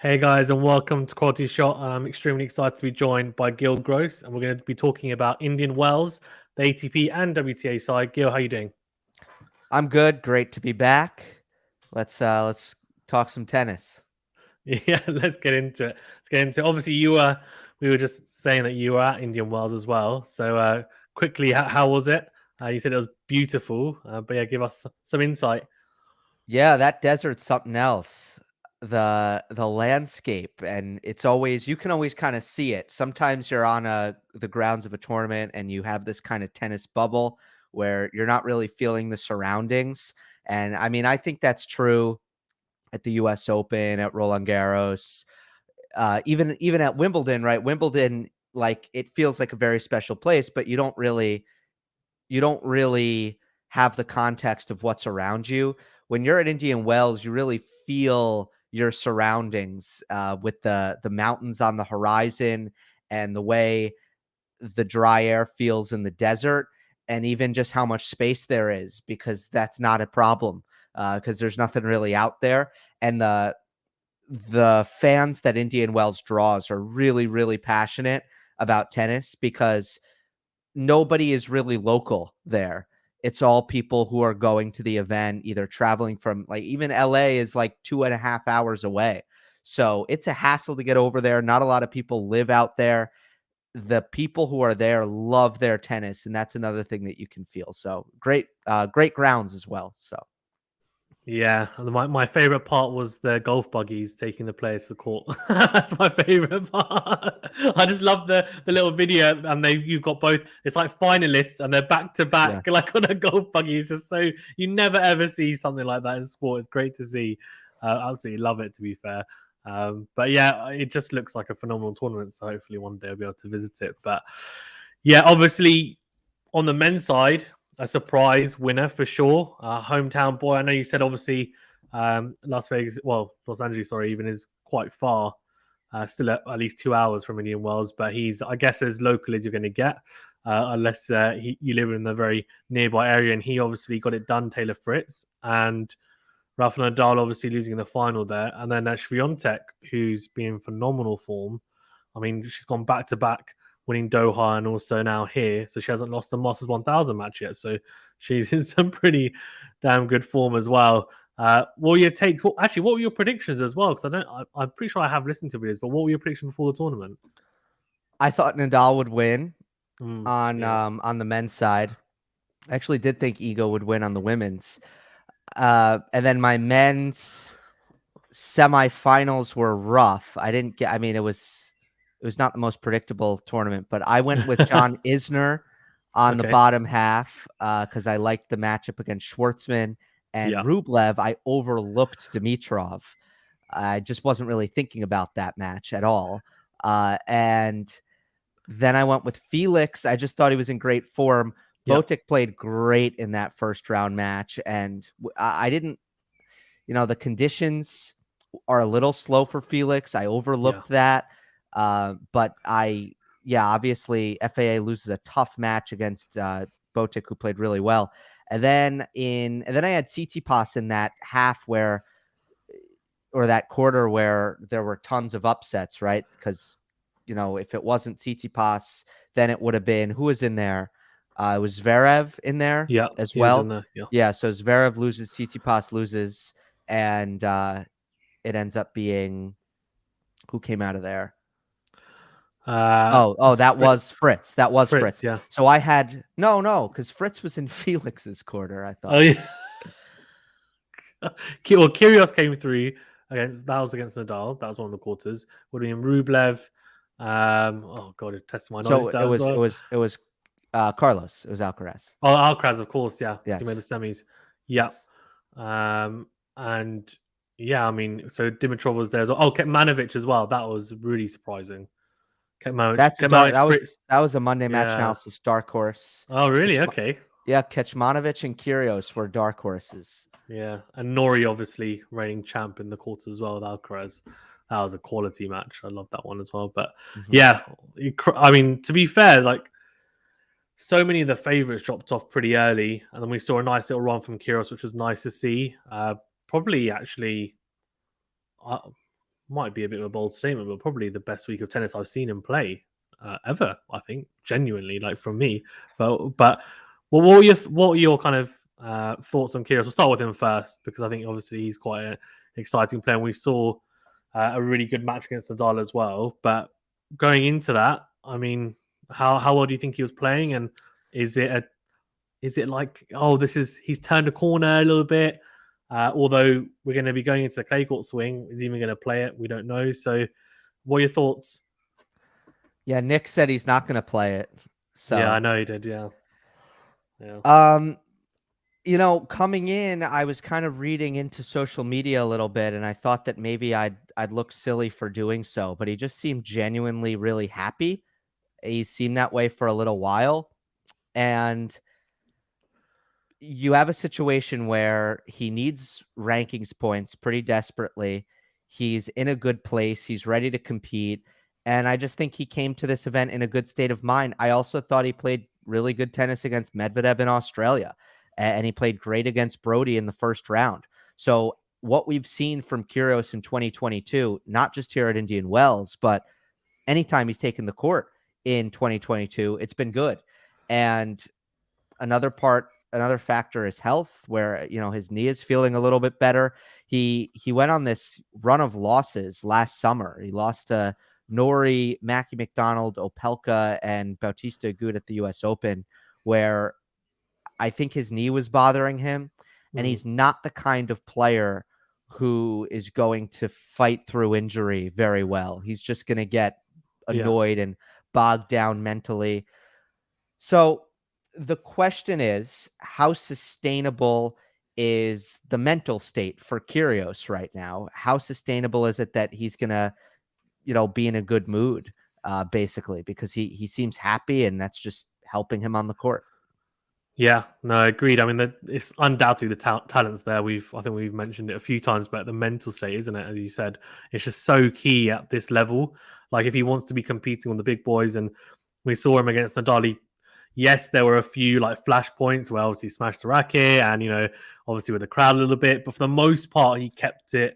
Hey guys, and welcome to Quality Shot. I'm extremely excited to be joined by Gill, and we're going to be talking about Indian Wells, the ATP and WTA side. Gill, how you doing? I'm good. Great to be back. Let's talk some tennis. Yeah, let's get into it. Obviously, we were just saying that you were at Indian Wells as well. So, quickly, how was it? You said it was beautiful, but yeah, give us some insight. Yeah, that desert's something else. The landscape, and it's always you can always kind of see it. Sometimes you're on the grounds of a tournament and you have this kind of tennis bubble where you're not really feeling the surroundings. And I mean, I think that's true at the US Open, at Roland Garros, even at Wimbledon, right? Wimbledon, like it feels like a very special place, but you don't really have the context of what's around you. When you're at Indian Wells, you really feel your surroundings with the mountains on the horizon and the way the dry air feels in the desert, and even just how much space there is, because that's not a problem because there's nothing really out there. And the fans that Indian Wells draws are really, really passionate about tennis because nobody is really local there. It's all people who are going to the event, either traveling from, like, even LA is like 2.5 hours away. So it's a hassle to get over there. Not a lot of people live out there. The people who are there love their tennis, and that's another thing that you can feel. So great grounds as well. So Yeah, and my favorite part was the golf buggies taking the players to the court. That's my favorite part. I just love the little video, and you've got both. It's like finalists, and they're back to yeah. back, like on a golf buggy. It's just so you never ever see something like that in sport. It's great to see. Absolutely love it. To be fair, but yeah, it just looks like a phenomenal tournament. So hopefully one day I'll be able to visit it. But yeah, obviously on the men's side, a surprise winner for sure. Hometown boy. I know you said obviously Los Angeles, sorry, even is quite far. Still at least 2 hours from Indian Wells, but he's, I guess, as local as you're going to get, unless you live in a very nearby area. And he obviously got it done, Taylor Fritz, and Rafa Nadal obviously losing in the final there. And then Swiatek, who's been in phenomenal form. I mean, she's gone back to back winning Doha and also now here. So she hasn't lost the Masters 1000 match yet. So she's in some pretty damn good form as well. What were your takes? Well, actually, what were your predictions as well? Because I'm pretty sure I have listened to videos, but what were your predictions before the tournament? I thought Nadal would win Yeah, on the men's side. I actually did think Ego would win on the women's. And then my men's semifinals were rough. I mean, it was not the most predictable tournament, but I went with John Isner on the okay, bottom half because I liked the matchup against Schwartzman and yeah, Rublev. I overlooked Dimitrov. I just wasn't really thinking about that match at all. And then I went with Felix. I just thought he was in great form. yeah, Botic played great in that first round match, and I didn't, the conditions are a little slow for Felix. I yeah, overlooked that. But yeah, obviously FAA loses a tough match against Botic, who played really well. And then I had Tsitsipas in that half or that quarter where there were tons of upsets, right? Because, if it wasn't Tsitsipas, then it would have been, who was in there? It was Zverev in there yeah. as He was in well. there. Yeah. Yeah, so Zverev loses, Tsitsipas loses, and it ends up being, who came out of there? Oh, It's that was Fritz. Fritz. That was Fritz. Fritz. Yeah. So I had no, because Fritz was in Felix's quarter, I Oh thought. yeah. Well, Kyrgios came through against that was against Nadal. That was one of the quarters. Would have been Rublev. Oh god, it tested my knowledge So that as well. it was Carlos. It was Alcaraz. Oh, Alcaraz, of course, yeah, because he made the Yes. semis. Yeah. Yes. And yeah, I mean, so Dimitrov was there as well. Oh, Kekmanovic as well. That was really surprising. That's a dark. Kekmanovic, Fritz. That was a Monday match Yeah. analysis dark horse. Oh, really? Kech- Okay. yeah, Kecmanovic and Kyrgios were dark horses. Yeah, and Nori obviously reigning champ in the quarters as well with Alcaraz. That was a quality match. I love that one as well. But Mhm. yeah, I mean, to be fair, like so many of the favorites dropped off pretty early, and then we saw a nice little run from Kyrgios, which was nice to see. Probably actually, uh, might be a bit of a bold statement, but probably the best week of tennis I've seen him play ever. I think genuinely, like from me. But well, what were your kind of thoughts on Kyrgios? We'll start with him first because I think obviously he's quite an exciting player. And we saw a really good match against Nadal as well. But going into that, I mean, how well do you think he was playing? And is it like, oh, he's turned a corner a little bit? Although we're going to be going into the clay court swing, is he even going to play it? We don't know. So, what are your thoughts? Yeah, Nick said he's not going to play it. So yeah, I know he did. Yeah. Coming in, I was kind of reading into social media a little bit, and I thought that maybe I'd look silly for doing so, but he just seemed genuinely really happy. He seemed that way for a little while, and you have a situation where he needs rankings points pretty desperately. He's in a good place. He's ready to compete. And I just think he came to this event in a good state of mind. I also thought he played really good tennis against Medvedev in Australia. And he played great against Brody in the first round. So what we've seen from Kyrgios in 2022, not just here at Indian Wells, but anytime he's taken the court in 2022, it's been good. And another factor is health, where his knee is feeling a little bit better. He went on this run of losses last summer. He lost to Norrie, Mackie McDonald, Opelka, and Bautista Agut at the US Open, where I think his knee was bothering him. And he's not the kind of player who is going to fight through injury very well. He's just going to get annoyed and bogged down mentally. So the question is, how sustainable is the mental state for Kyrgios right now? How sustainable is it that he's going to, be in a good mood, basically, because he seems happy and that's just helping him on the court. Yeah, no, agreed. I mean, it's undoubtedly the talent's there. I think we've mentioned it a few times, but the mental state, isn't it? As you said, it's just so key at this level. Like if he wants to be competing on the big boys, and we saw him against Nadal. Yes, there were a few like flash points where obviously he smashed the racket, and obviously with the crowd a little bit. But for the most part, he kept it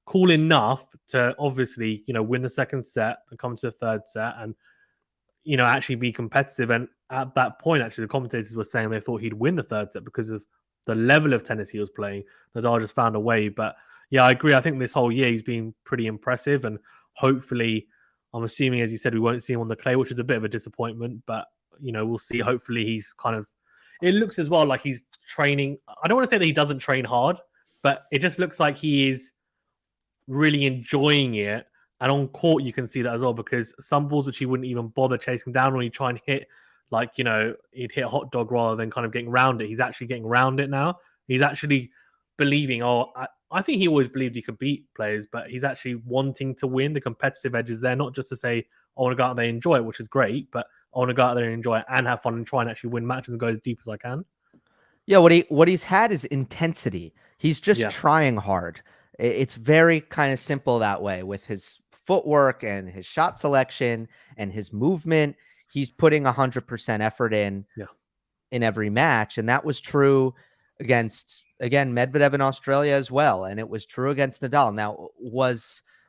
cool enough to obviously win the second set and come to the third set and actually be competitive. And at that point, actually, the commentators were saying they thought he'd win the third set because of the level of tennis he was playing. Nadal just found a way. But yeah, I agree. I think this whole year he's been pretty impressive. And hopefully, I'm assuming, as you said, we won't see him on the clay, which is a bit of a disappointment. But, we'll see. Hopefully he's kind of, it looks as well like he's training. I don't want to say that he doesn't train hard, but it just looks like he is really enjoying it. And on court, you can see that as well, because some balls which he wouldn't even bother chasing down when he try and hit, like, he'd hit a hot dog rather than kind of getting around it. He's actually getting around it now. He's actually believing, I think he always believed he could beat players, but he's actually wanting to win. The competitive edge is there, not just to say, I want to go out there and enjoy it, which is great, but I want to go out there and enjoy it and have fun and try and actually win matches and go as deep as I can. Yeah, what he's had is intensity. He's just trying hard. It's very kind of simple that way with his footwork and his shot selection and his movement. He's putting 100% effort in every match. And that was true against, again, Medvedev in Australia as well. And it was true against Nadal. Now,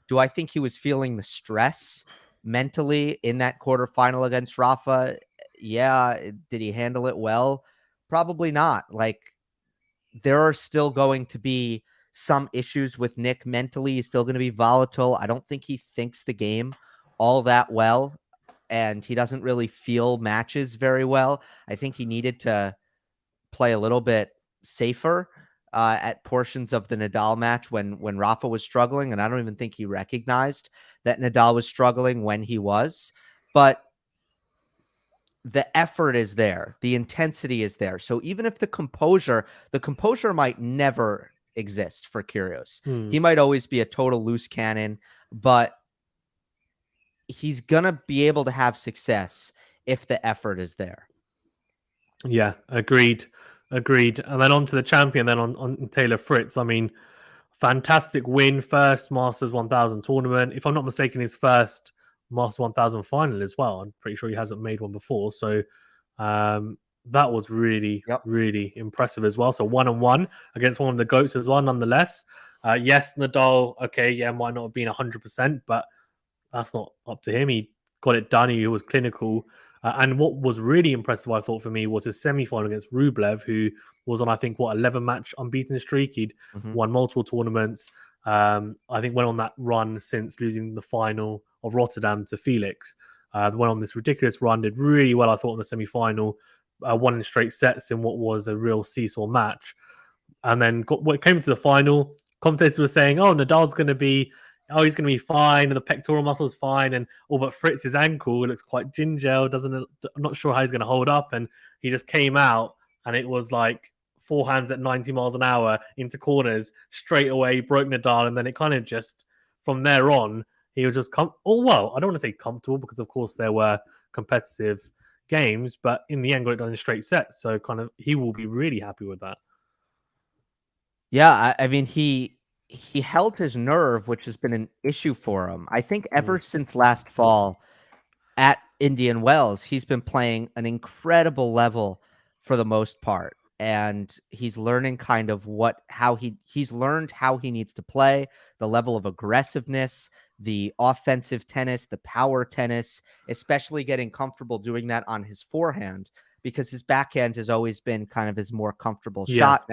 do I think he was feeling the stress mentally in that quarterfinal against Rafa? Yeah. Did he handle it well? Probably not. Like, there are still going to be some issues with Nick mentally. He's still going to be volatile. I don't think he thinks the game all that well, and he doesn't really feel matches very well. I think he needed to play a little bit safer at portions of the Nadal match when Rafa was struggling, and I don't even think he recognized that Nadal was struggling when he was. But the effort is there. The intensity is there. So even if the composure might never exist for Kyrgios. He might always be a total loose cannon, but he's going to be able to have success if the effort is there. Yeah, agreed. And then on to the champion, then on Taylor Fritz. I mean, fantastic win, first Masters 1000 tournament. If I'm not mistaken, his first Masters 1000 final as well. I'm pretty sure he hasn't made one before. So that was really, really impressive as well. So 1-1 against one of the GOATs as well, nonetheless. Yes, Nadal, okay, yeah, might not have been 100%, but that's not up to him. He got it done. He was clinical. And what was really impressive, I thought, for me, was his semi-final against Rublev, who was on, I think, 11-match unbeaten streak. He'd Mhm. won multiple tournaments. I think went on that run since losing the final of Rotterdam to Felix. Went on this ridiculous run, did really well, I thought, in the semi-final. Won in straight sets in what was a real seesaw match. And then when it came to the final, commentators were saying, "Oh, Nadal's going to be, oh, he's going to be fine, and the pectoral muscle's fine, and all but Fritz's ankle looks quite ginger. I'm not sure how he's going to hold up." And he just came out, and it was like forehands at 90 miles an hour into corners straight away, broke Nadal, and then it kind of just from there on, he was just well, I don't want to say comfortable because of course there were competitive games, but in the end got it done in straight sets. So kind of he will be really happy with that. Yeah, I mean, he held his nerve, which has been an issue for him. I think Mm. ever since last fall at Indian Wells, he's been playing an incredible level for the most part, and he's learning kind of he's learned how he needs to play, the level of aggressiveness, the offensive tennis, the power tennis, especially getting comfortable doing that on his forehand because his backhand has always been kind of his more comfortable Yeah, shot.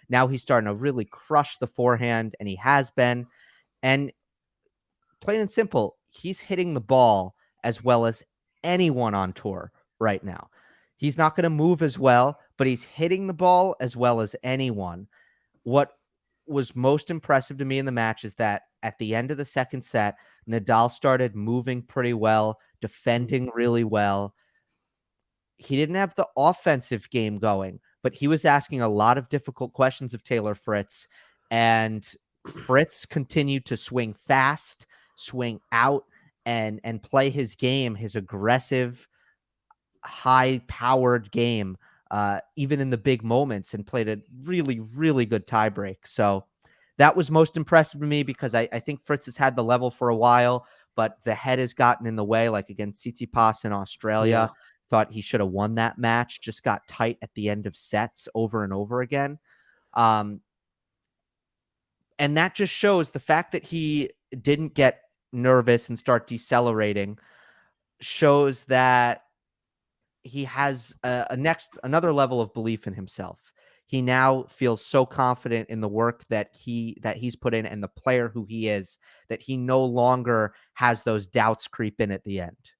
Now he's starting to really crush the forehand, and he has been. And plain and simple, he's hitting the ball as well as anyone on tour right now. He's not going to move as well, but he's hitting the ball as well as anyone. What was most impressive to me in the match is that at the end of the second set, Nadal started moving pretty well, defending really well. He didn't have the offensive game going, but he was asking a lot of difficult questions of Taylor Fritz, and Fritz continued to swing fast, swing out, and play his game, his aggressive, high-powered game, even in the big moments, and played a really, really good tiebreak. So that was most impressive to me because I think Fritz has had the level for a while, but the head has gotten in the way, like against Tsitsipas in yeah. Australia. Thought he should have won that match, just got tight at the end of sets over and over again. Um, and that just shows the fact that he didn't get nervous and start decelerating shows that he has another level of belief in himself. He now feels so confident in the work that he's put in and the player who he is that he no longer has those doubts creep in at the end.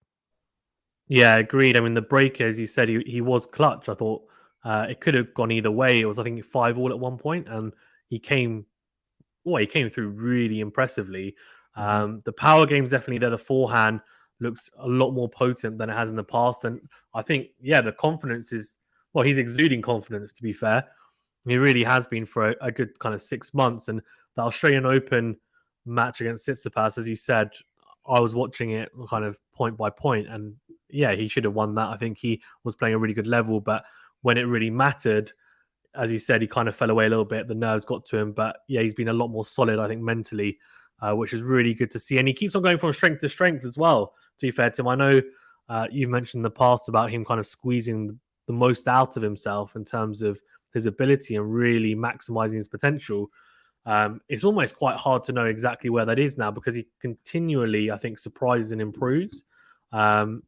Yeah, agreed. I mean, the break, as you said, he was clutch. I thought it could have gone either way. It was, I think, 5-all at one point, and he came he came through really impressively. Mm-hmm. The power game's definitely there. The forehand looks a lot more potent than it has in the past. And I think, yeah, the confidence is, well, he's exuding confidence, to be fair. He really has been for a good kind of 6 months. And the Australian Open match against Tsitsipas, as you said, I was watching it kind of point by point. And yeah, he should have won that. I think he was playing a really good level. But when it really mattered, as you said, he kind of fell away a little bit. The nerves got to him, but yeah, he's been a lot more solid, I think, mentally, which is really good to see. And he keeps on going from strength to strength as well. To be fair to him, I know you've mentioned in the past about him kind of squeezing the most out of himself in terms of his ability and really maximizing his potential. It's almost quite hard to know exactly where that is now because he continually, I think, surprises and improves. Um,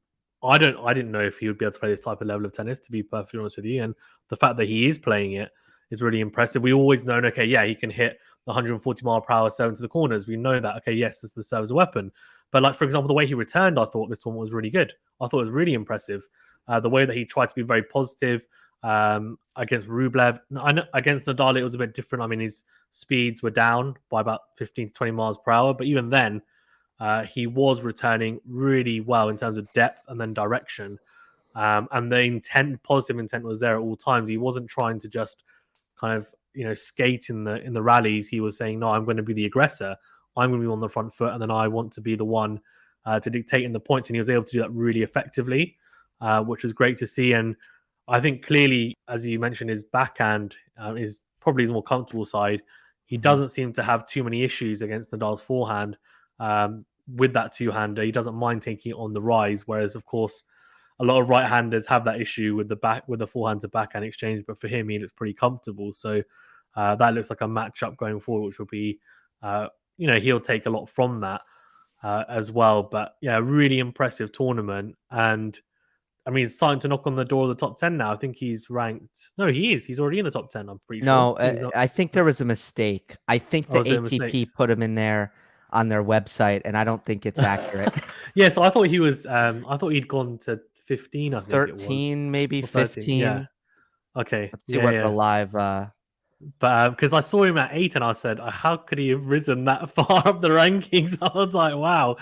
I didn't know if he would be able to play this type of level of tennis, to be perfectly honest with you. And the fact that he is playing it is really impressive. We always known, okay, yeah, he can hit 140 mile per hour serve to the corners. We know that, okay, yes, the serve is a weapon. But like, for example, the way he returned, I thought this one was really good. I thought it was really impressive. The way that he tried to be very positive against Rublev. Against Nadal, it was a bit different. I mean, his speeds were down by about 15 to 20 miles per hour. But even then, he was returning really well in terms of depth and then direction. And the positive intent was there at all times. He wasn't trying to just kind of skate in the rallies. He was saying, "No, I'm going to be the aggressor. I'm going to be on the front foot, and then I want to be the one to dictate in the points." And he was able to do that really effectively, which was great to see. And I think clearly, as you mentioned, his backhand is probably his more comfortable side. He Mm-hmm. doesn't seem to have too many issues against Nadal's forehand with that two-hander. He doesn't mind taking it on the rise, whereas, of course, a lot of right-handers have that issue with the forehand to backhand exchange. But for him, he looks pretty comfortable. So that looks like a matchup going forward, which will be he'll take a lot from that as well. But yeah, really impressive tournament. And I mean, he's starting to knock on the door of the top 10 now. I think he's ranked. No, he is. He's already in the top 10. I'm pretty sure. No, He's not. I think there was a mistake. I think Oh, the was it a mistake? ATP put him in there on their website, and I don't think it's accurate. Yeah, so I thought he was. I thought he'd gone to 15. I think it was, 13, maybe or 13. Yeah. 15. Okay. Let's see Yeah, what the yeah. live. But because I saw him at 8, and I said, how could he have risen that far up the rankings? I was like, wow.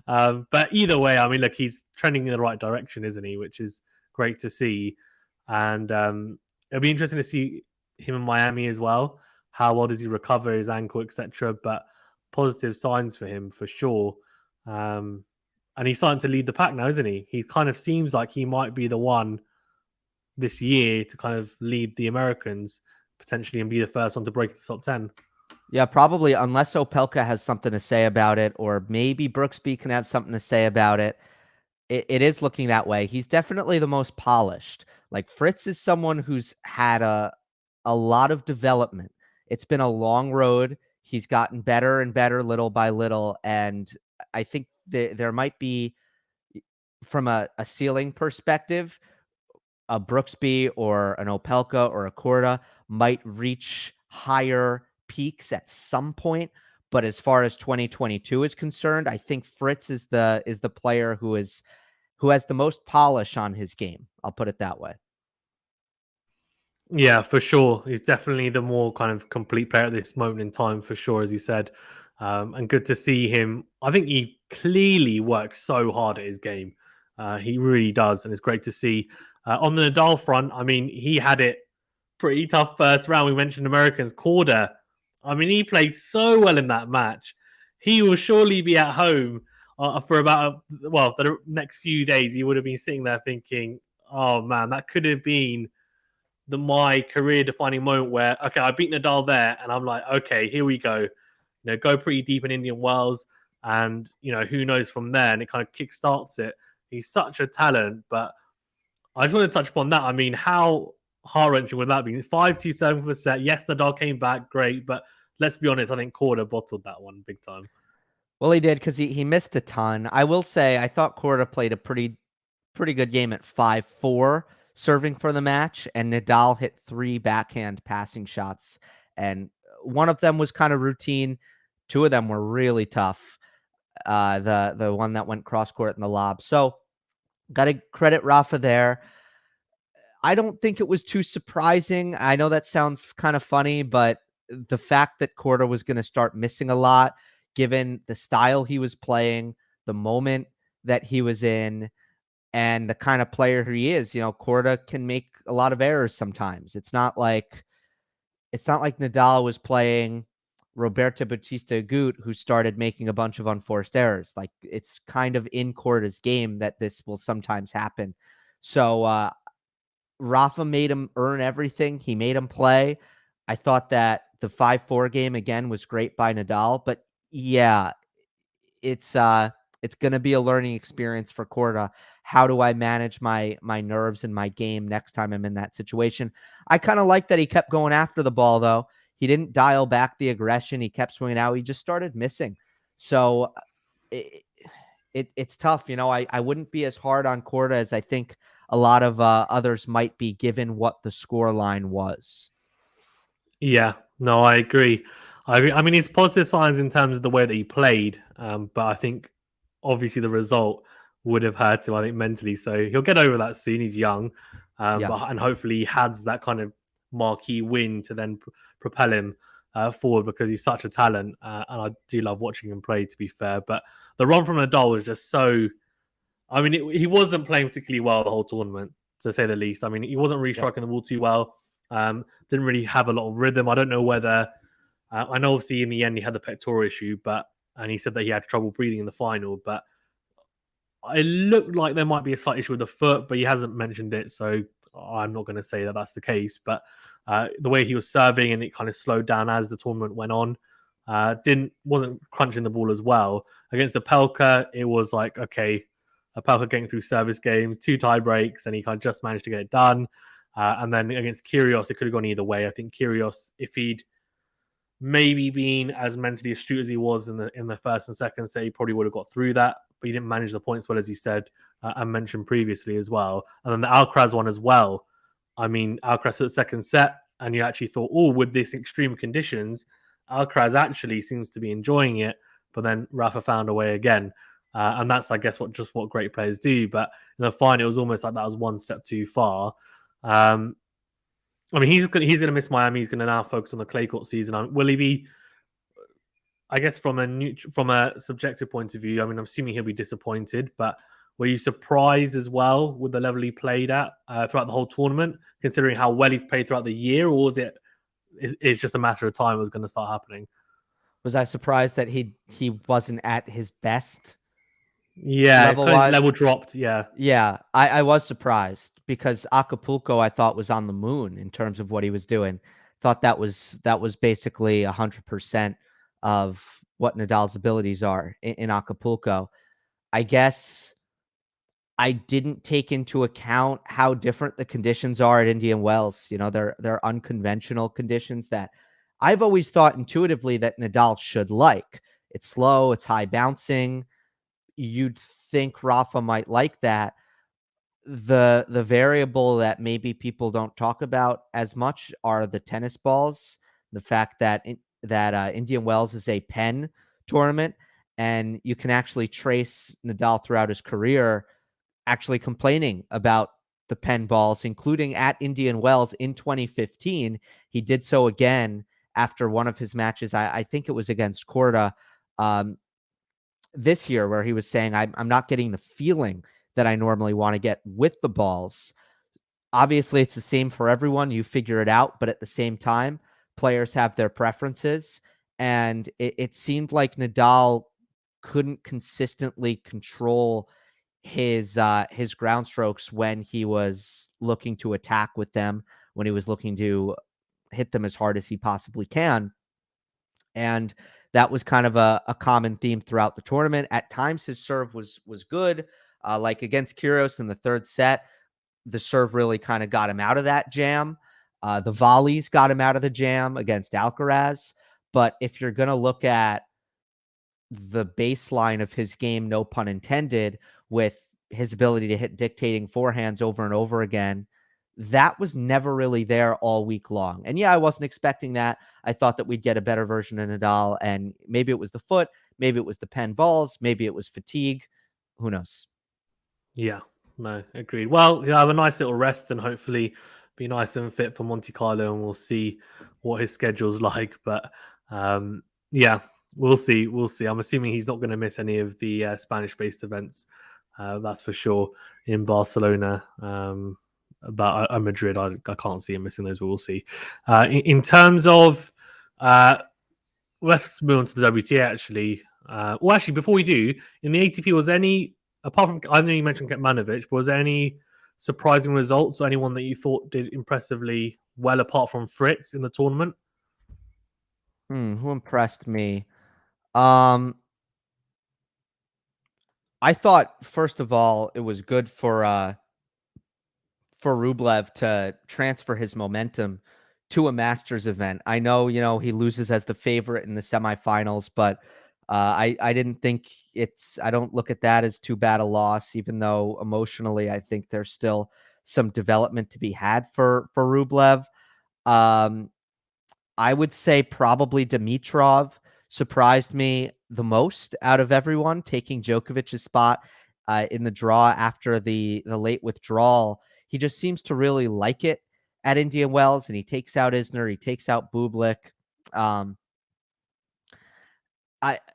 But either way, I mean, look, he's trending in the right direction, isn't he? Which is great to see. And it'll be interesting to see him in Miami as well. How well does he recover his ankle, etc. But positive signs for him for sure. And he's starting to lead the pack now, isn't he? He kind of seems like he might be the one this year to kind of lead the Americans potentially and be the first one to break the top 10. Yeah, probably, unless Opelka has something to say about it, or maybe Brooksby can have something to say about it. It is looking that way. He's definitely the most polished. Like, Fritz is someone who's had a lot of development. It's been a long road. He's gotten better and better little by little. And I think there might be, from a ceiling perspective, a Brooksby or an Opelka or a Korda might reach higher peaks at some point. But as far as 2022 is concerned, I think Fritz is the player who has the most polish on his game. I'll put it that way. Yeah, for sure. He's definitely the more kind of complete player at this moment in time, for sure, as you said. And good to see him. I think he clearly works so hard at his game. He really does. And it's great to see. On the Nadal front, I mean, he had it pretty tough first round. We mentioned Americans. Korda, I mean, he played so well in that match. He will surely be at home for about, the next few days. He would have been sitting there thinking, oh man, that could have been my career defining moment where, okay, I beat Nadal there, and I'm like, okay, here we go. Go pretty deep in Indian Wells, and who knows from there, and it kind of kickstarts it. He's such a talent, but I just want to touch upon that. I mean, how heart wrenching would that be? 5-2-7 for the set. Yes, Nadal came back, great, but let's be honest, I think Korda bottled that one big time. Well, he did, because he missed a ton. I will say I thought Korda played a pretty good game at 5-4 serving for the match, and Nadal hit 3 backhand passing shots, and one of them was kind of routine. 2 of them were really tough. The one that went cross court in the lob. So got to credit Rafa there. I don't think it was too surprising. I know that sounds kind of funny, but the fact that Korda was going to start missing a lot, given the style he was playing, the moment that he was in, and the kind of player he is, Korda can make a lot of errors sometimes. It's not like Nadal was playing Roberto Bautista Agut, who started making a bunch of unforced errors. Like, it's kind of in Korda's game that this will sometimes happen. So Rafa made him earn everything. He made him play. I thought that the 5-4 game again was great by Nadal, but yeah, it's going to be a learning experience for Korda. How do I manage my nerves and my game next time I'm in that situation? I kind of like that he kept going after the ball, though. He didn't dial back the aggression. He kept swinging out. He just started missing. So it's tough. I wouldn't be as hard on Korda as I think a lot of others might be, given what the score line was. Yeah, no, I agree. I mean, it's positive signs in terms of the way that he played, but I think obviously the result would have hurt him, I think, mentally. So he'll get over that soon. He's young, Yeah. and hopefully he has that kind of marquee win to then propel him forward, because he's such a talent, and I do love watching him play, to be fair. But the run from Nadal was just so. I mean, he wasn't playing particularly well the whole tournament, to say the least. I mean, he wasn't really striking the ball too well. Didn't really have a lot of rhythm. I don't know whether. I know, obviously, in the end he had the pectoral issue, and he said that he had trouble breathing in the final. But it looked like there might be a slight issue with the foot, but he hasn't mentioned it, so I'm not going to say that that's the case. But the way he was serving, and it kind of slowed down as the tournament went on. Wasn't crunching the ball as well. Against Opelka, it was like, okay, Opelka getting through service games, 2 tie breaks, and he kind of just managed to get it done. And then against Kyrgios, it could have gone either way. I think Kyrgios, if he'd maybe being as mentally astute as he was in the first and second set, he probably would have got through that, but he didn't manage the points well, as you said and mentioned previously as well. And then the Alcaraz one as well. I mean, Alcaraz at the second set, and you actually thought, oh, with this extreme conditions, Alcaraz actually seems to be enjoying it, but then Rafa found a way again. And that's, I guess, what great players do. But in the final, it was almost like that was one step too far. I mean, he's gonna miss Miami. He's gonna now focus on the clay court season. Will he be? I guess from a subjective point of view, I mean, I'm assuming he'll be disappointed. But were you surprised as well with the level he played at throughout the whole tournament, considering how well he's played throughout the year, or was it? It's just a matter of time it was going to start happening. Was I surprised that he wasn't at his best? Yeah, his level dropped. Yeah, I was surprised because Acapulco I thought was on the moon in terms of what he was doing. Thought that was basically 100% of what Nadal's abilities are in Acapulco. I guess I didn't take into account how different the conditions are at Indian Wells. You know, they're unconventional conditions that I've always thought intuitively that Nadal should like. It's slow, it's high bouncing. You'd think Rafa might like that. The variable that maybe people don't talk about as much are the tennis balls. The fact that Indian Wells is a pen tournament, and you can actually trace Nadal throughout his career actually complaining about the pen balls, including at Indian Wells in 2015. He did so again after one of his matches. I think it was against Korda this year, where he was saying, I'm not getting the feeling that I normally want to get with the balls. Obviously, it's the same for everyone. You figure it out. But at the same time, players have their preferences. And it seemed like Nadal couldn't consistently control his ground strokes when he was looking to attack with them, when he was looking to hit them as hard as he possibly can. And that was kind of a common theme throughout the tournament. At times, his serve was good. Like against Kyrgios in the third set, the serve really kind of got him out of that jam. The volleys got him out of the jam against Alcaraz. But if you're going to look at the baseline of his game, no pun intended, with his ability to hit dictating forehands over and over again, that was never really there all week long. And yeah, I wasn't expecting that. I thought that we'd get a better version of Nadal, and maybe it was the foot, maybe it was the pen balls, maybe it was fatigue. Who knows? Yeah, no, agreed. Well, have a nice little rest and hopefully be nice and fit for Monte Carlo, and we'll see what his schedule's like. But yeah, we'll see. We'll see. I'm assuming he's not going to miss any of the Spanish-based events. That's for sure in Barcelona. But Madrid, I can't see him missing those, but we'll see. In terms of, let's move on to the WTA actually. Well, actually, before we do, in the ATP, was there any, apart from, I know you mentioned Kekmanovic, but was there any surprising results or anyone that you thought did impressively well apart from Fritz in the tournament? Who impressed me? I thought, first of all, it was good for Rublev to transfer his momentum to a Masters event. I know, he loses as the favorite in the semifinals, but I didn't think I don't look at that as too bad a loss, even though emotionally I think there's still some development to be had for Rublev. I would say probably Dimitrov surprised me the most out of everyone, taking Djokovic's spot in the draw after the late withdrawal. He just seems to really like it at Indian Wells, and he takes out Isner, he takes out Bublik.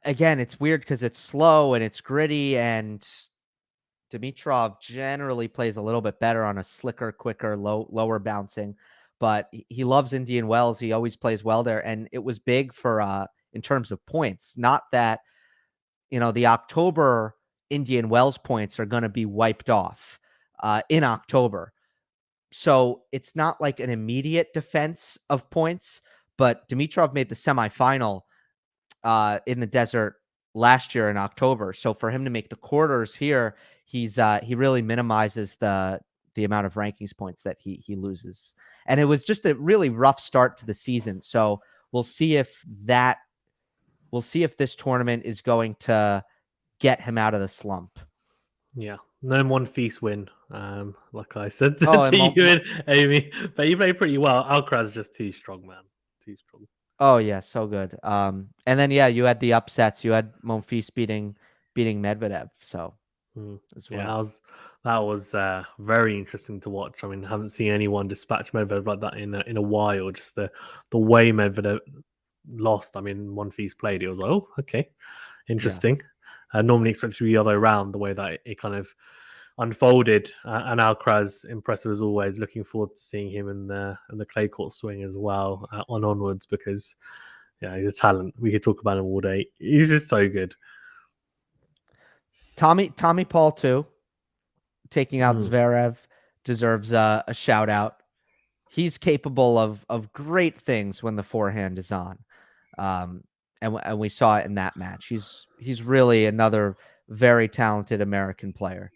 Again, it's weird because it's slow and it's gritty, and Dimitrov generally plays a little bit better on a slicker, quicker, lower bouncing. But he loves Indian Wells. He always plays well there, and it was big for in terms of points. Not that the October Indian Wells points are going to be wiped off in October. So it's not like an immediate defense of points, but Dimitrov made the semifinal in the desert last year in October. So for him to make the quarters here, he really minimizes the amount of rankings points that he loses. And it was just a really rough start to the season. So we'll see if this tournament is going to get him out of the slump. Yeah, no Monfils win. Like I said Oh, to and you and Amy, but you played pretty well. Alcaraz just too strong, man. Too strong. oh yeah, so good. And then yeah, you had the upsets. You had Monfils beating Medvedev, so as Yeah, well. that was very interesting to watch. I mean, I haven't seen anyone dispatch Medvedev like that in a while. Just the way Medvedev lost. I mean, Monfils played. It was like, oh, okay, interesting. Normally expected to be the other way around. The way that it kind of unfolded, and Alcaraz impressive as always. Looking forward to seeing him in the clay court swing as well on onwards, because yeah, he's a talent. We could talk about him all day. He's just so good. Tommy Paul too, taking out Zverev, deserves a shout out. He's capable of great things when the forehand is on, and we saw it in that match. He's really another very talented American player.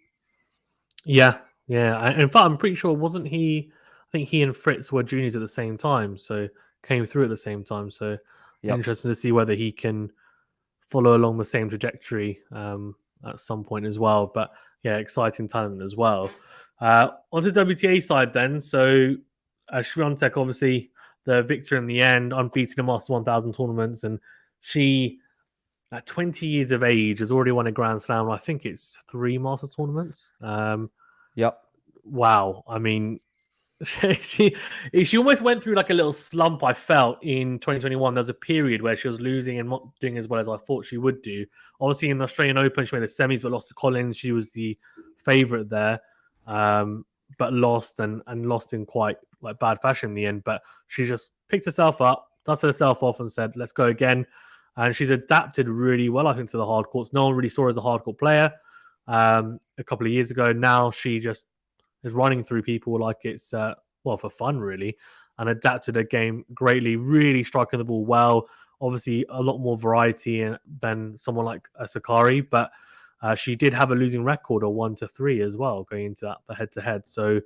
Yeah, yeah. In fact, I'm pretty sure wasn't he? I think he and Fritz were juniors at the same time, so came through at the same time. So Yep. interesting to see whether he can follow along the same trajectory at some point as well. But yeah, exciting talent as well. On the WTA side, then. So Swiatek, obviously the victor in the end, unbeaten in Master 1000 tournaments, and she, at 20 years of age, has already won a Grand Slam. I think it's 3 Masters tournaments. Yep. Wow. I mean, she she almost went through like a little slump. I felt in 2021. There was a period where she was losing and not doing as well as I thought she would do. Obviously, in the Australian Open, she made the semis but lost to Collins. She was the favorite there, but lost and lost in quite like bad fashion in the end. But she just picked herself up, dusted herself off, and said, "Let's go again." And she's adapted really well, I think, to the hard courts. No one really saw her as a hard court player a couple of years ago. Now she just is running through people like it's well, for fun really, and adapted her game greatly, really striking the ball well. Obviously a lot more variety than someone like Sakkari, but she did have a losing record of 1-3 as well going into the head-to-head. So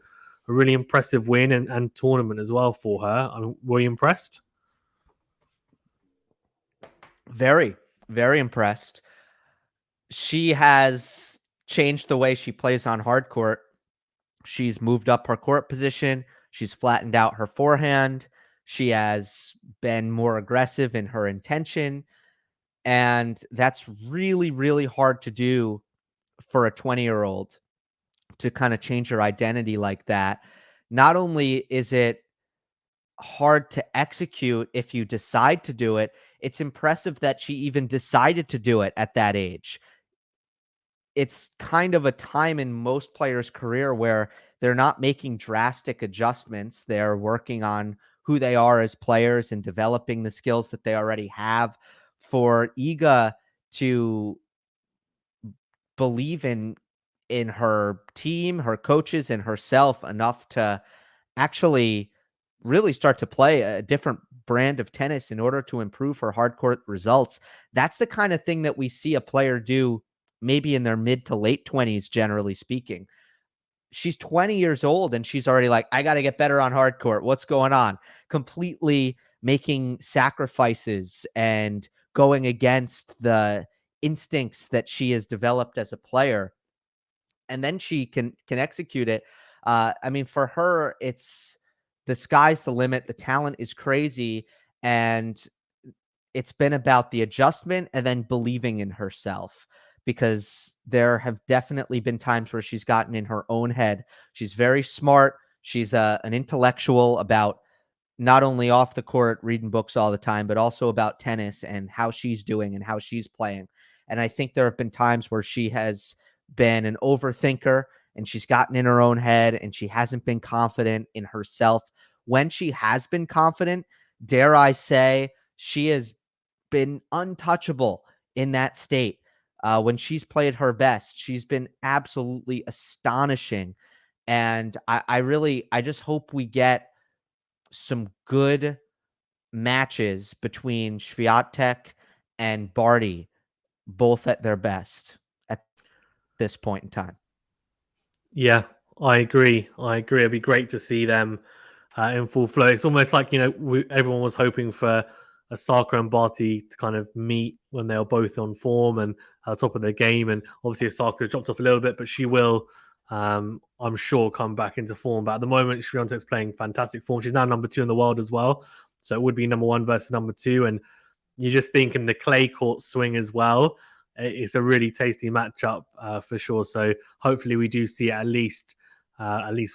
a really impressive win and tournament as well for her. I mean, were you impressed? Very, very impressed. She has changed the way she plays on hard court. She's moved up her court position. She's flattened out her forehand. She has been more aggressive in her intention. And that's really, really hard to do for a 20-year-old to kind of change your identity like that. Not only is it hard to execute if you decide to do it, it's impressive that she even decided to do it at that age. It's kind of a time in most players' career where they're not making drastic adjustments. They're working on who they are as players and developing the skills that they already have. For Iga to believe in her team, her coaches, and herself enough to actually really start to play a different brand of tennis in order to improve her hard court results. That's the kind of thing that we see a player do maybe in their mid to late 20s, generally speaking. She's 20 years old and she's already like, I got to get better on hard court. What's going on? Completely making sacrifices and going against the instincts that she has developed as a player. And then she can execute it. I mean, for her, it's the sky's the limit. The talent is crazy. And it's been about the adjustment and then believing in herself, because there have definitely been times where she's gotten in her own head. She's very smart. She's an intellectual about not only off the court reading books all the time, but also about tennis and how she's doing and how she's playing. And I think there have been times where she has been an overthinker and she's gotten in her own head and she hasn't been confident in herself. When she has been confident, dare I say, she has been untouchable in that state. When she's played her best, she's been absolutely astonishing. And I just hope we get some good matches between Swiatek and Barty, both at their best at this point in time. Yeah, I agree. It'd be great to see them in full flow. It's almost like everyone was hoping for Osaka and Barty to kind of meet when they are both on form and top of their game. And obviously Osaka dropped off a little bit, but she will, I'm sure, come back into form. But at the moment, Swiatek's playing fantastic form. She's now number 2 in the world as well. So it would be number 1 versus number 2. And you just think in the clay court swing as well, it's a really tasty matchup for sure. So hopefully we do see it at least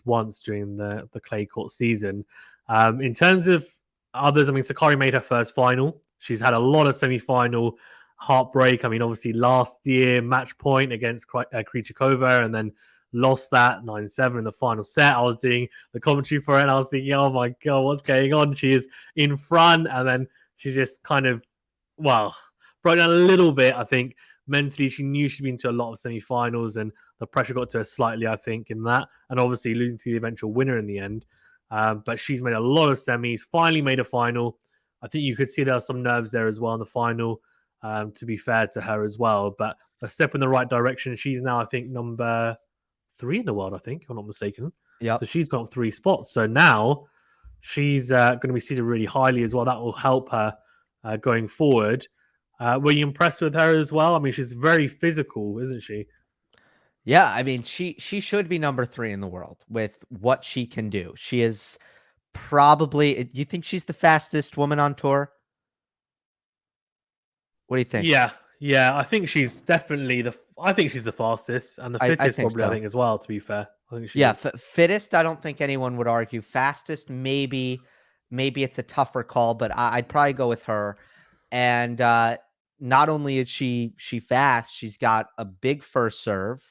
once during the clay court season. In terms of others, I mean, Sakkari made her first final. She's had a lot of semi-final heartbreak. I mean, obviously last year match point against Krejcikova, and then lost that 9-7 in the final set. I was doing the commentary for it, and I was thinking, oh my god, what's going on? She is in front, and then she just kind of, well, broke down a little bit. I think mentally she knew she'd been to a lot of semi-finals, and the pressure got to her slightly, I think, in that, and obviously losing to the eventual winner in the end. But she's made a lot of semis, finally made a final. I think you could see there are some nerves there as well in the final, to be fair to her as well. But a step in the right direction. She's now, I think, number 3 in the world, I think, if I'm not mistaken. Yep. So she's got 3 spots. So now she's going to be seated really highly as well. That will help her going forward. Were you impressed with her as well? I mean, she's very physical, isn't she? Yeah, I mean, she should be number 3 in the world with what she can do. She is probably. You think she's the fastest woman on tour? What do you think? Yeah. I think she's definitely I think she's the fastest and the fittest, probably. So. I think as well. To be fair, I think she. Yeah, fittest. I don't think anyone would argue. Fastest, maybe it's a tougher call, but I'd probably go with her. And not only is she fast, she's got a big first serve.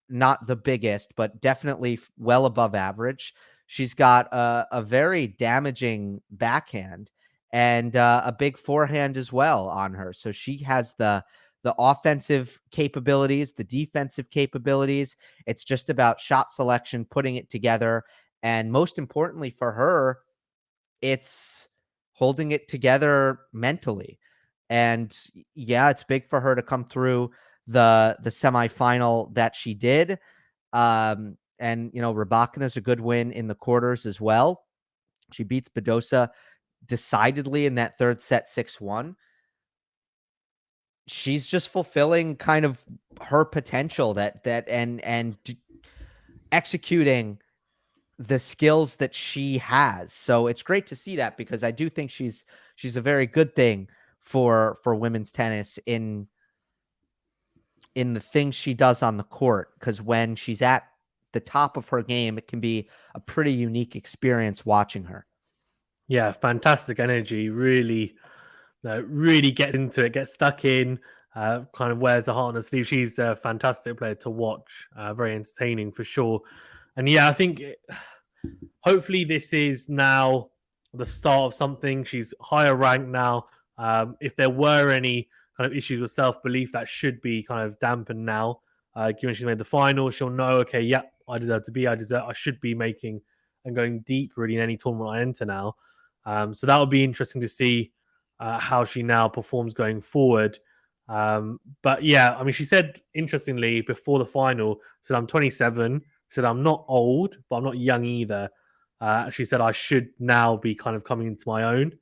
Not the biggest, but definitely well above average. She's got a very damaging backhand and a big forehand as well on her. So she has the offensive capabilities, the defensive capabilities. It's just about shot selection, putting it together. And most importantly for her, it's holding it together mentally. And yeah, it's big for her to come through the semifinal that she did. And, Rybakina is a good win in the quarters as well. She beats Badosa decidedly in that third set 6-1. She's just fulfilling kind of her potential and executing the skills that she has. So it's great to see that, because I do think she's a very good thing for women's tennis in the things she does on the court, because when she's at the top of her game, it can be a pretty unique experience watching her. Yeah, fantastic energy. Really gets into it, gets stuck in, kind of wears the heart on her sleeve. She's a fantastic player to watch, very entertaining for sure. And yeah, I think hopefully this is now the start of something. She's higher ranked now. If there were any kind of issues with self-belief, that should be kind of dampened now. Given she's made the final, she'll know, okay, yeah, I deserve to be. I should be making and going deep really in any tournament I enter now. So that would be interesting to see how she now performs going forward. But yeah, I mean, she said, interestingly, before the final, said, I'm 27, said, I'm not old, but I'm not young either. She said, I should now be kind of coming into my own.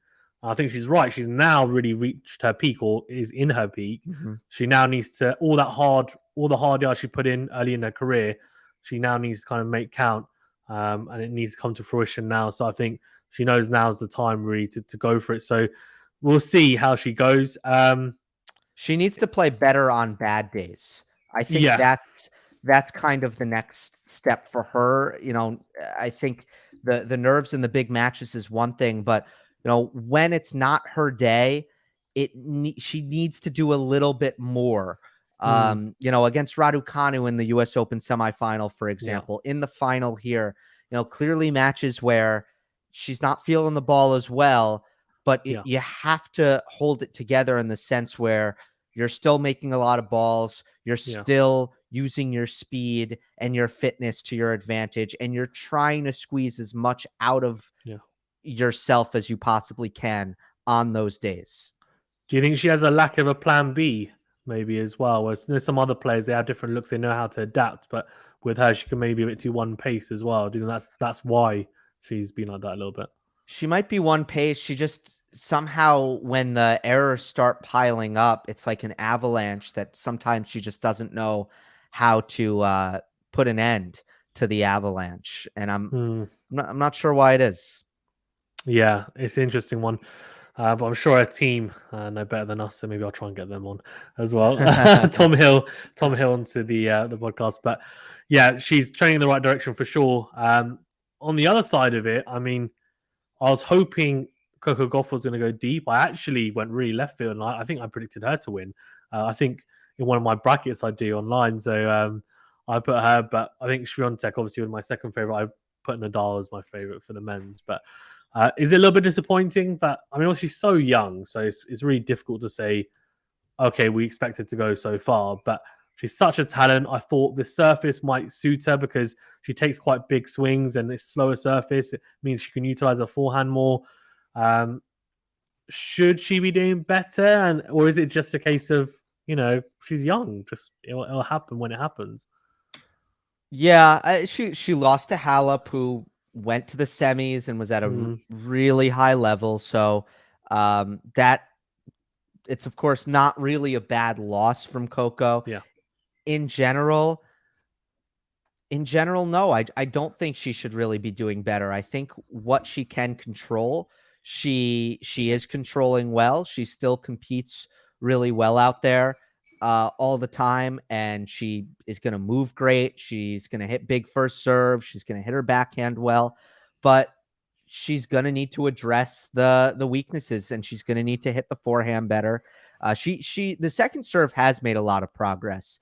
I think she's right. She's now really reached her peak, or is in her peak. Mm-hmm. She now needs to, all the hard yards she put in early in her career, she now needs to kind of make count. And it needs to come to fruition now. So I think she knows now's the time really to go for it. So we'll see how she goes. She needs to play better on bad days. I think that's kind of the next step for her. I think the nerves in the big matches is one thing, but when it's not her day, she needs to do a little bit more. Against Raducanu in the U.S. Open semifinal, for example, in the final here, clearly matches where she's not feeling the ball as well, but you have to hold it together in the sense where you're still making a lot of balls, you're still using your speed and your fitness to your advantage, and you're trying to squeeze as much out of yourself as you possibly can on those days. Do you think she has a lack of a plan B maybe as well? Whereas some other players, they have different looks, they know how to adapt, but with her, she can maybe be a bit too one pace as well. Do you think that's why she's been like that a little bit? She might be one pace. She just somehow, when the errors start piling up, it's like an avalanche that sometimes she just doesn't know how to put an end to the avalanche. And I'm not sure why it is. Yeah, it's an interesting one. But I'm sure our team know better than us, so maybe I'll try and get them on as well. Tom Hill onto the podcast. But yeah, she's trending in the right direction for sure. On the other side of it, I mean, I was hoping Coco Gauff was going to go deep. I actually went really left field, and I think I predicted her to win. I think in one of my brackets I do online, so I put her. But I think Swiatek obviously was my second favorite. I put Nadal as my favorite for the men's, but. Is it a little bit disappointing that I mean, she's so young, so it's really difficult to say. Okay, we expected to go so far, but she's such a talent. I thought the surface might suit her because she takes quite big swings and it's slower surface. It means she can utilize her forehand more. Um, should she be doing better, or is it just a case of she's young? Just it'll happen when it happens. Yeah, she lost to Halep, who went to the semis and was at a really high level. So that it's of course not really a bad loss from Coco. Yeah. In general, no, I don't think she should really be doing better. I think what she can control, she is controlling well. She still competes really well out there all the time, and she is going to move great. She's going to hit big first serve. She's going to hit her backhand well, but she's going to need to address the weaknesses, and she's going to need to hit the forehand better. The second serve has made a lot of progress.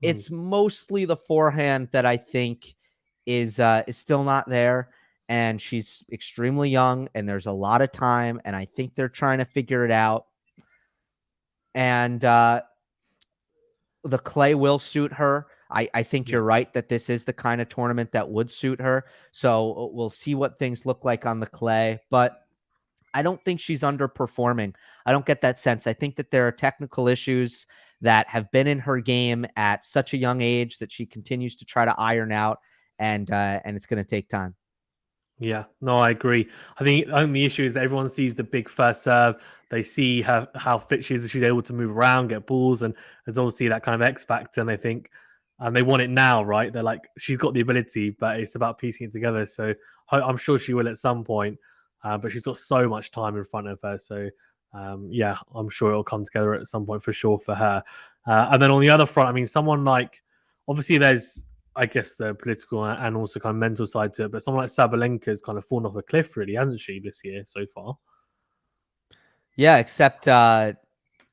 It's mostly the forehand that I think is still not there, and she's extremely young, and there's a lot of time, and I think they're trying to figure it out. And the clay will suit her. I think you're right that this is the kind of tournament that would suit her. So we'll see what things look like on the clay, but I don't think she's underperforming. I don't get that sense. I think that there are technical issues that have been in her game at such a young age that she continues to try to iron out, and it's going to take time. Yeah, no, I agree. I think the only issue is that everyone sees the big first serve. They see how fit she is. She's able to move around, get balls, and there's obviously that kind of X factor. And they think, and they want it now, right? They're like, she's got the ability, but it's about piecing it together. So I'm sure she will at some point, but she's got so much time in front of her. So yeah, I'm sure it'll come together at some point for sure for her. And then on the other front, I mean, someone like obviously there's I guess the political and also kind of mental side to it. But someone like Sabalenka's kind of fallen off a cliff, really, hasn't she, this year so far? Yeah, except I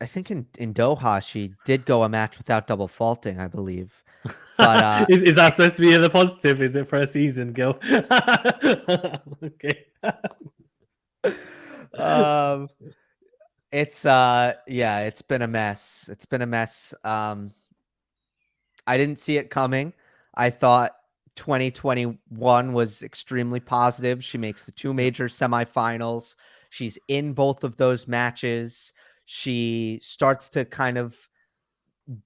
think in Doha she did go a match without double faulting, I believe. But is that supposed to be the positive? Is it for a season, Gill? Okay. It's yeah, it's been a mess. It's been a mess. I didn't see it coming. I thought 2021 was extremely positive. She makes the two major semifinals. She's in both of those matches. She starts to kind of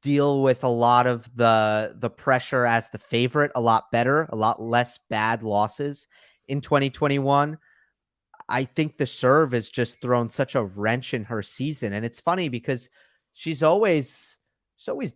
deal with a lot of the pressure as the favorite a lot better, a lot less bad losses in 2021. I think the serve has just thrown such a wrench in her season. And it's funny because she's always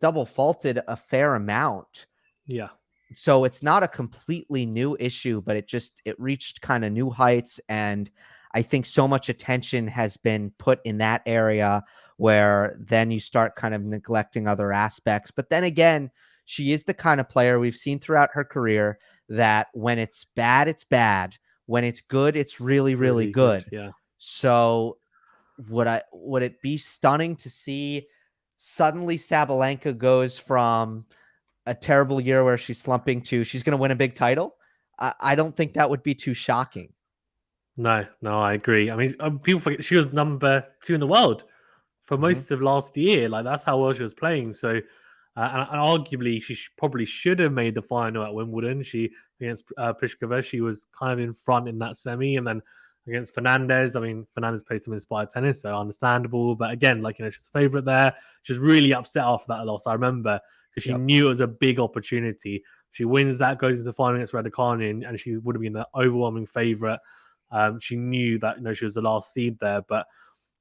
double faulted a fair amount. Yeah. So it's not a completely new issue, but it reached kind of new heights. And I think so much attention has been put in that area where then you start kind of neglecting other aspects. But then again, she is the kind of player we've seen throughout her career that when it's bad, it's bad. When it's good, it's really, really good. Yeah. So would it be stunning to see suddenly Sabalenka goes from a terrible year where she's slumping to she's going to win a big title? I don't think that would be too shocking. No, I agree. I mean, people forget she was number 2 in the world for most of last year. Like that's how well she was playing. So, and arguably, she probably should have made the final at Wimbledon. She against Pliskova, she was kind of in front in that semi, and then against Fernandez. I mean, Fernandez played some inspired tennis, so understandable. But again, like she's a favorite there. She's really upset after that loss. I remember because she knew it was a big opportunity. She wins that, goes into the final against Raducanu, and she would have been the overwhelming favorite. She knew that she was the last seed there, but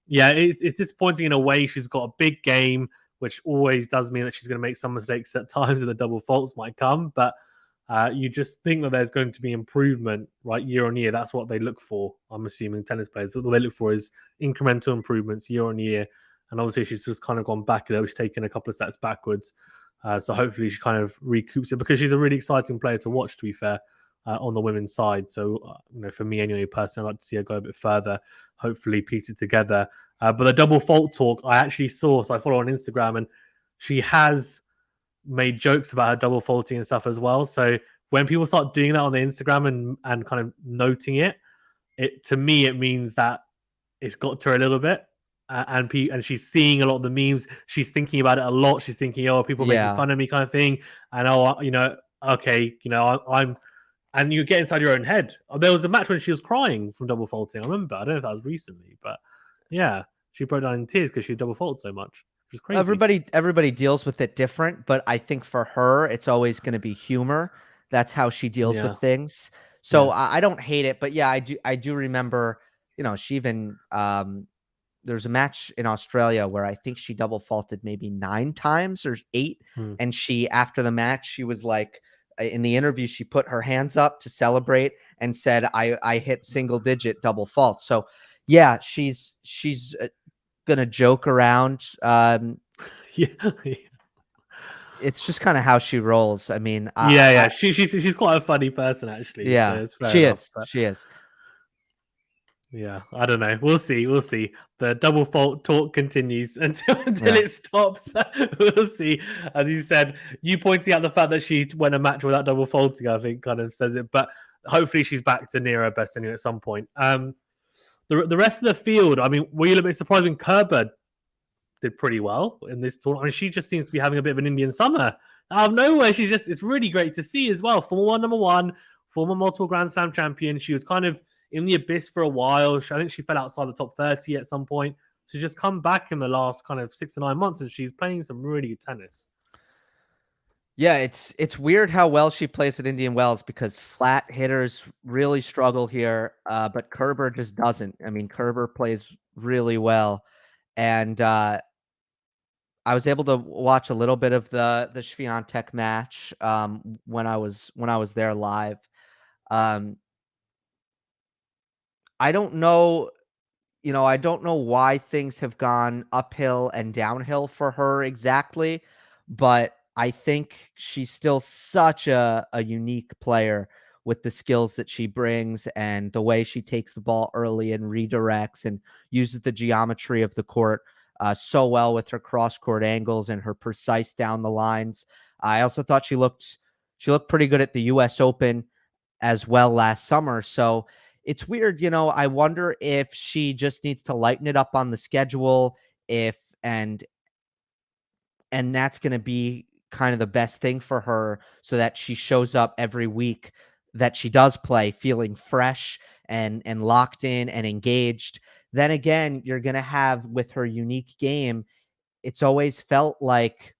yeah, it's disappointing in a way. She's got a big game, which always does mean that she's going to make some mistakes at times, and the double faults might come. But you just think that there's going to be improvement, right, year on year. That's what they look for. I'm assuming tennis players, what they look for is incremental improvements year on year. And obviously, she's just kind of gone back. She's taken a couple of steps backwards. So hopefully, she kind of recoups it, because she's a really exciting player to watch, to be fair, on the women's side. So, for me anyway, personally, I'd like to see her go a bit further, hopefully piece it together. But the double fault talk I actually saw, so I follow her on Instagram, and she has made jokes about her double faulting and stuff as well. So when people start doing that on the Instagram and kind of noting it, to me it means that it's got to her a little bit. And she's seeing a lot of the memes. She's thinking about it a lot. She's thinking, oh, people making fun of me, kind of thing. And okay, I'm. And you get inside your own head. There was a match when she was crying from double faulting. I remember. I don't know if that was recently, but yeah, she broke down in tears because she double faulted so much. Which is crazy. Everybody deals with it different, but I think for her, it's always going to be humor. That's how she deals with things. So I don't hate it, but yeah, I do remember. She even there's a match in Australia where I think she double faulted maybe 9 times or 8, and she, after the match, she was like, in the interview, she put her hands up to celebrate and said, I hit single digit double fault. So yeah, she's gonna joke around. It's just kind of how she rolls. I mean, she's quite a funny person, actually. Yeah, so she is. Yeah, I don't know. We'll see. The double fault talk continues until it stops. We'll see. As you said, you pointing out the fact that she went a match without double faulting, I think, kind of says it. But hopefully, she's back to near her best anyway at some point. The rest of the field, I mean, were you a little bit surprised when Kerber did pretty well in this tournament? I mean, she just seems to be having a bit of an Indian summer out of nowhere. It's really great to see as well. Former number one, former multiple Grand Slam champion. She was kind of in the abyss for a while. I think she fell outside the top 30 at some point. She's just come back in the last kind of 6 to 9 months, and she's playing some really good tennis. Yeah, it's weird how well she plays at Indian Wells, because flat hitters really struggle here, but Kerber just doesn't. I mean, Kerber plays really well, and I was able to watch a little bit of the Swiatek match when I was there live. I don't know, I don't know why things have gone uphill and downhill for her exactly, but I think she's still such a unique player with the skills that she brings and the way she takes the ball early and redirects and uses the geometry of the court so well with her cross-court angles and her precise down the lines. I also thought she looked pretty good at the U.S. Open as well last summer. So it's weird, I wonder if she just needs to lighten it up on the schedule, and that's going to be kind of the best thing for her, so that she shows up every week that she does play feeling fresh and locked in and engaged. Then again, you're going to have, with her unique game, it's always felt like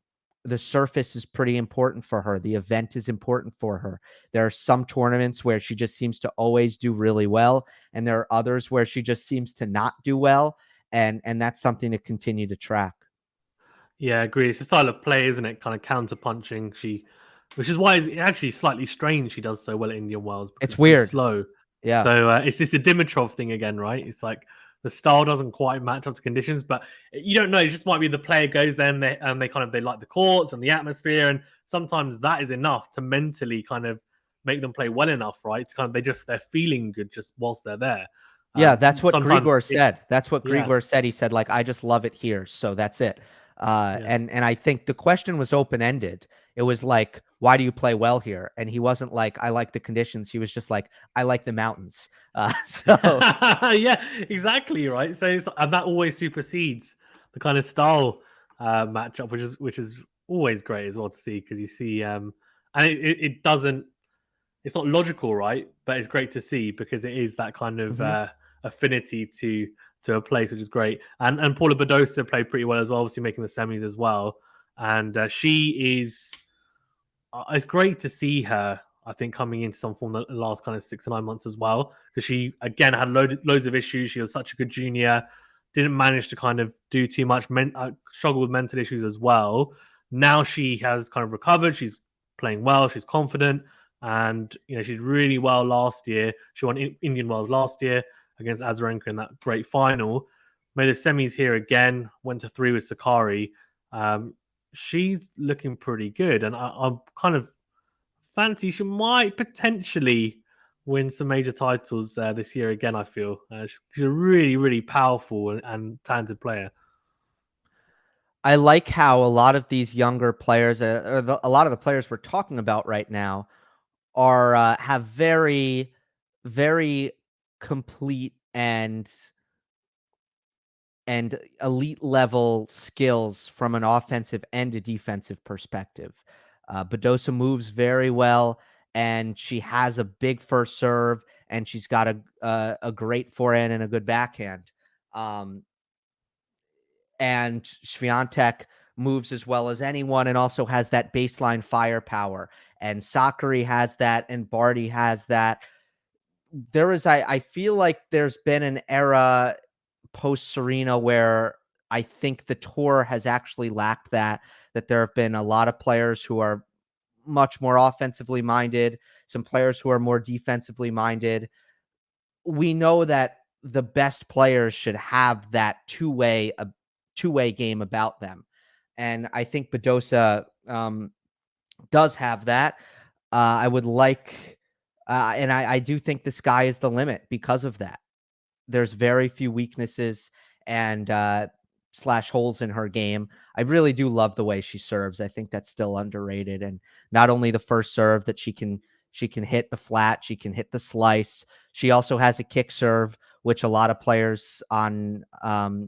the surface is pretty important for her. The event is important for her. There are some tournaments where she just seems to always do really well, and there are others where she just seems to not do well, and that's something to continue to track. Yeah, I agree. It's a style of play, isn't it? Kind of counter-punching. Which is why it's actually slightly strange she does so well at Indian Wells. It's weird. So slow. Yeah. So it's just a Dimitrov thing again, right? It's like the style doesn't quite match up to conditions, but you don't know. It just might be the player goes there and they like the courts and the atmosphere, and sometimes that is enough to mentally kind of make them play well enough, right? To kind of they're feeling good just whilst they're there. Yeah, that's what Grigor said. That's what Grigor said. He said, like, I just love it here, so that's it. And I think the question was open-ended. It was like, why do you play well here? And he wasn't like, I like the conditions. He was just like, I like the mountains. Yeah, exactly, right. So and that always supersedes the kind of style matchup, which is always great as well to see, because you see, and it doesn't. It's not logical, right? But it's great to see, because it is that kind of affinity to a place, which is great. And Paula Badosa played pretty well as well, obviously making the semis as well. And she is. It's great to see her. I think, coming into some form the last kind of 6 to 9 months as well, because she again had loads of issues. She was such a good junior, didn't manage to kind of do too much. Struggled with mental issues as well. Now she has kind of recovered. She's playing well. She's confident, and she did really well last year. She won Indian Wells last year against Azarenka in that great final. Made the semis here again. Went to 3 with Sakkari. She's looking pretty good, and I'm kind of fancy she might potentially win some major titles this year again. I feel she's a really, really powerful and talented player. I like how a lot of these younger players, a lot of the players we're talking about right now, are have very, very complete and elite level skills from an offensive and a defensive perspective. Badosa moves very well, and she has a big first serve, and she's got a great forehand and a good backhand. And Swiatek moves as well as anyone and also has that baseline firepower. And Sakkari has that, and Barty has that. I feel like there's been an era post Serena where I think the tour has actually lacked that there have been a lot of players who are much more offensively minded, some players who are more defensively minded. We know that the best players should have that two-way game about them. And I think Badosa does have that. I would like, and I do think the sky is the limit because of that. There's very few weaknesses and slash holes in her game. I really do love the way she serves. I think that's still underrated. And not only the first serve that she can hit the flat, she can hit the slice. She also has a kick serve, which a lot of players on the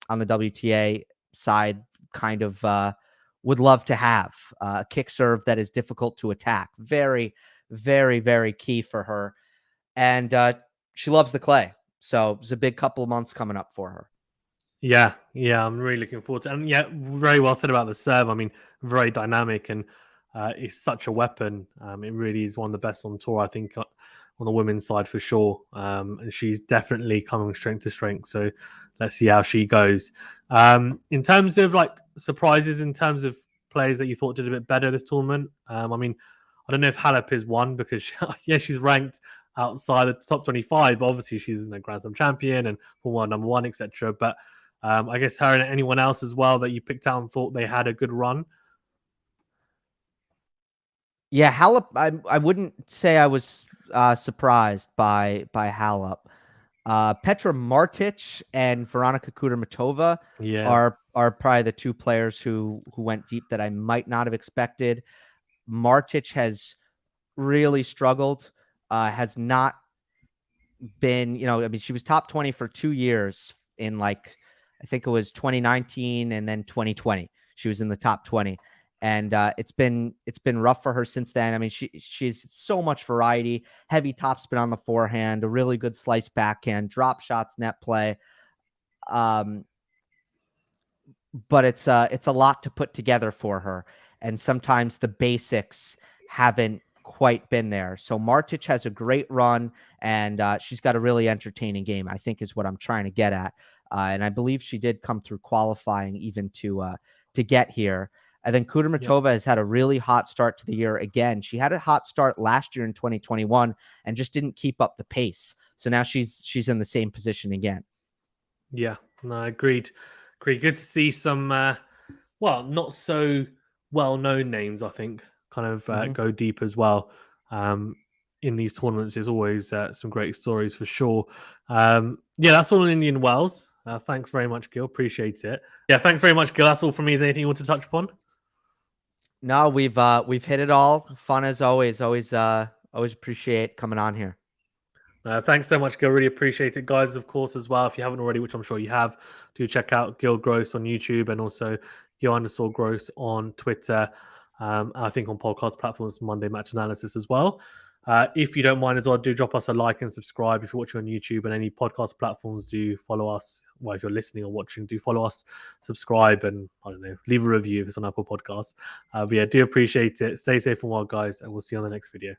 WTA side kind of would love to have. A kick serve that is difficult to attack. Very, very, very key for her. And she loves the clay. So it's a big couple of months coming up for her. Yeah, I'm really looking forward to it. And yeah, very well said about the serve. I mean, very dynamic, and it's such a weapon. It really is one of the best on tour, I think, on the women's side for sure. And she's definitely coming strength to strength. So let's see how she goes. In terms of like surprises, in terms of players that you thought did a bit better this tournament, I mean, I don't know if Halep is one because she's ranked outside the top 25, but obviously she's a Grand Slam champion and Formula number 1, etc. But I guess her and anyone else as well that you picked out and thought they had a good run. Yeah, Halep. I wouldn't say I was surprised by Halep. Petra Martic and Veronika Kudermetova are probably the two players who went deep that I might not have expected. Martic has really struggled. Has not been, I mean, she was top 20 for 2 years in I think it was 2019 and then 2020. She was in the top 20. And it's been rough for her since then. I mean, she's so much variety, heavy topspin on the forehand, a really good slice backhand, drop shots, net play. But it's a lot to put together for her. And sometimes the basics haven't quite been there. So Martic has a great run, and she's got a really entertaining game, I think is what I'm trying to get at. And I believe she did come through qualifying even to get here. And then Kudermetova has had a really hot start to the year again. She had a hot start last year in 2021 and just didn't keep up the pace. So now she's in the same position again. Yeah, no, agreed. Good to see some, not so well-known names, I think, kind of go deep as well. In these tournaments, there's always some great stories for sure. That's all in Indian Wells. Thanks very much, Gill. Appreciate it. Yeah, thanks very much, Gill. That's all from me. Is there anything you want to touch upon? No, we've hit it all. Fun as always. Always appreciate coming on here. Thanks so much, Gill. Really appreciate it, guys. Of course, as well, if you haven't already, which I'm sure you have, do check out Gill Gross on YouTube and also Gill_Gross on Twitter. I think on podcast platforms, Monday Match Analysis as well. If you don't mind as well, do drop us a like and subscribe. If you're watching on YouTube and any podcast platforms, do follow us. Well, if you're listening or watching, do follow us, subscribe, and I don't know, leave a review if it's on Apple Podcasts. But yeah, do appreciate it. Stay safe and well, guys, and we'll see you on the next video.